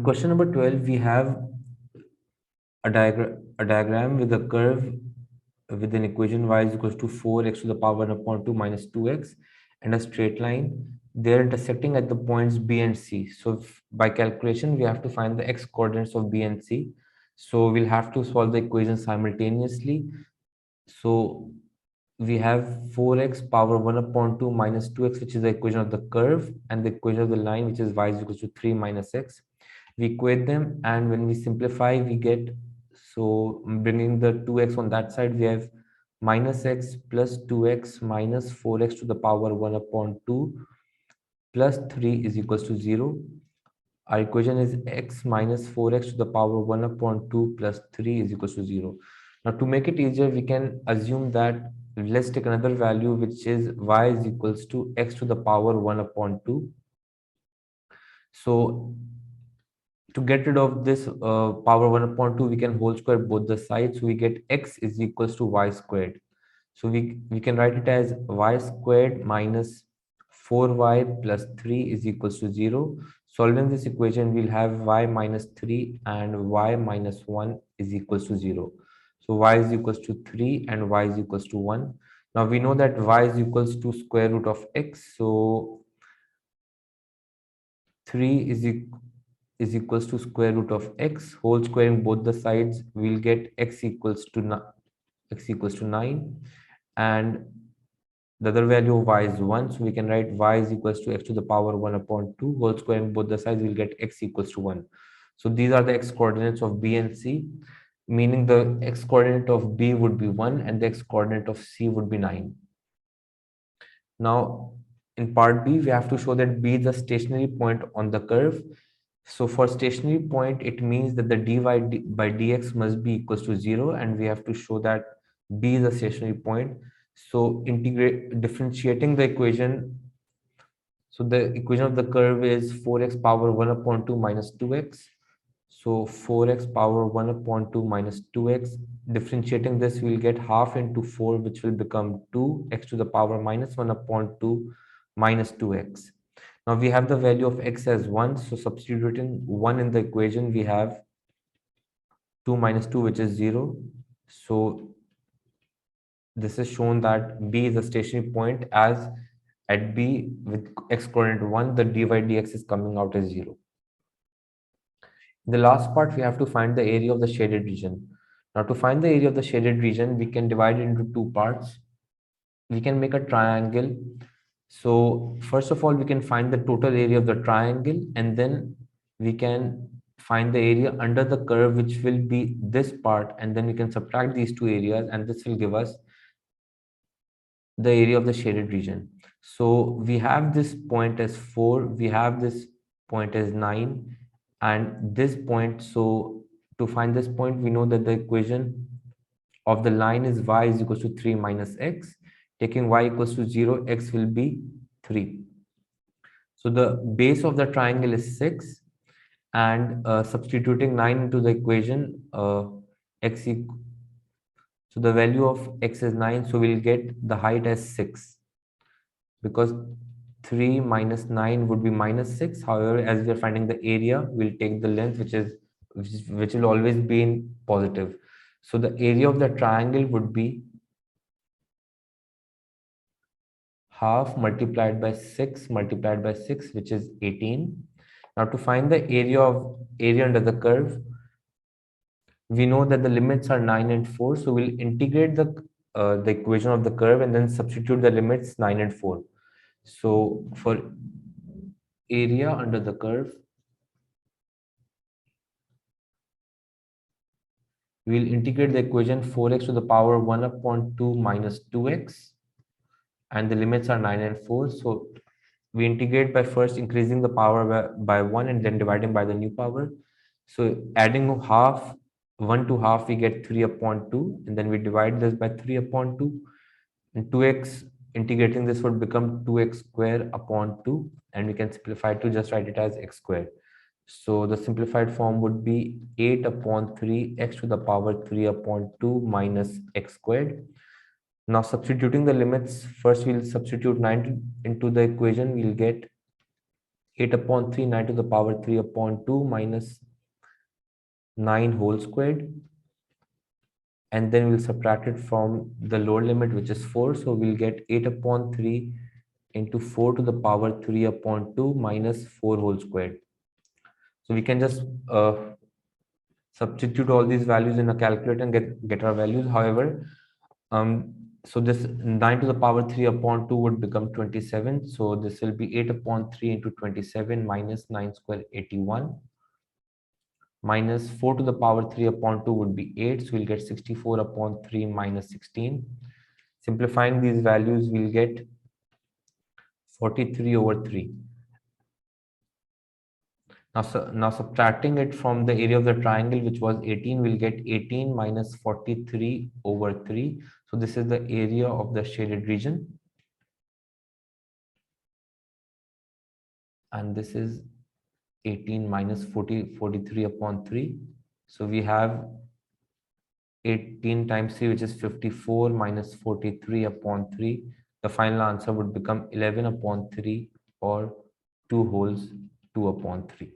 question number 12, we have a diagram with a curve with an equation y is equals to 4x to the power 1 upon 2 minus 2x and a straight line. They're intersecting at the points B and C. So by calculation, we have to find the x coordinates of B and C. So we'll have to solve the equation simultaneously. So we have 4x power 1 upon 2 minus 2x, which is the equation of the curve, and the equation of the line, which is y is equals to 3 minus x. We equate them, and when we simplify, we get, so bringing the 2x on that side, we have minus x plus 2x minus 4x to the power 1 upon 2 plus 3 is equals to 0. Our equation is x minus 4x to the power 1 upon 2 plus 3 is equals to 0. Now, to make it easier, we can assume that, let's take another value, which is y is equals to x to the power 1 upon 2. So to get rid of this power 1 upon 2, we can whole square both the sides. So we get x is equals to y squared. So we can write it as y squared minus 4y plus 3 is equals to 0. Solving this equation, we'll have y minus 3 and y minus 1 is equals to 0. So y is equals to 3 and y is equals to 1. Now we know that y is equals to square root of x. So 3 is equals to square root of x. Whole squaring both the sides, we'll get x equals to 9, and the other value of y is 1. So we can write y is equals to x to the power 1 upon 2. Whole squaring both the sides, we'll get x equals to 1. So these are the x coordinates of B and C, meaning the x coordinate of B would be 1 and the x coordinate of C would be 9. Now, in part B, we have to show that B is a stationary point on the curve. So for stationary point, it means that the dy by dx must be equals to 0, and we have to show that B is a stationary point. So differentiating the equation. So the equation of the curve is 4x power 1 upon 2 minus 2x. So 4x power 1 upon 2 minus 2x. Differentiating this, we'll get half into 4, which will become 2x to the power minus 1 upon 2 minus 2x. Now we have the value of x as 1. So substituting 1 in the equation, we have 2 minus 2, which is 0. So this is shown that B is a stationary point, as at B with x coordinate 1, the dy dx is coming out as 0. In the last part, we have to find the area of the shaded region. Now, to find the area of the shaded region, we can divide it into two parts. We can make a triangle. So first of all, we can find the total area of the triangle, and then we can find the area under the curve, which will be this part, and then we can subtract these two areas, and this will give us the area of the shaded region. So we have this point as 4, we have this point as 9, and this point. So to find this point, we know that the equation of the line is y is equals to 3 minus x. Taking y equals to 0, x will be 3. So the base of the triangle is 6, and substituting 9 into the equation, x equals, so the value of x is 9, so we'll get the height as 6, because 3 minus 9 would be minus 6. However, as we are finding the area, we'll take the length, which will always be in positive. So the area of the triangle would be half multiplied by 6 multiplied by 6, which is 18. Now to find the area under the curve, we know that the limits are 9 and 4, so we'll integrate the equation of the curve and then substitute the limits 9 and 4. So for area under the curve, we'll integrate the equation 4x to the power 1 upon 2 minus 2x, and the limits are 9 and 4. So we integrate by first increasing the power by 1 and then dividing by the new power. So adding half, 1 to half, we get 3 upon 2, and then we divide this by 3 upon 2, and 2x, integrating this would become 2x square upon 2, and we can simplify to just write it as x square. So the simplified form would be 8 upon 3 x to the power 3 upon 2 minus x squared. Now substituting the limits, first we'll substitute 9 into the equation, we'll get 8 upon 3, 9 to the power 3 upon 2 minus 9 whole squared. And then we'll subtract it from the lower limit, which is 4. So we'll get 8 upon 3 into 4 to the power 3 upon 2 minus 4 whole squared. So we can just substitute all these values in a calculator and get our values. However, so this 9 to the power 3 upon 2 would become 27. So this will be 8 upon 3 into 27 minus 9 square 81 minus 4 to the power 3 upon 2 would be 8. So we'll get 64 upon 3 minus 16. Simplifying these values, we'll get 43 over 3. Now subtracting it from the area of the triangle, which was 18, we'll get 18 minus 43 over 3. So this is the area of the shaded region. And this is 18 minus 43 upon 3. So we have 18 times 3, which is 54 minus 43 upon 3. The final answer would become 11 upon 3, or 2 wholes 2 upon 3.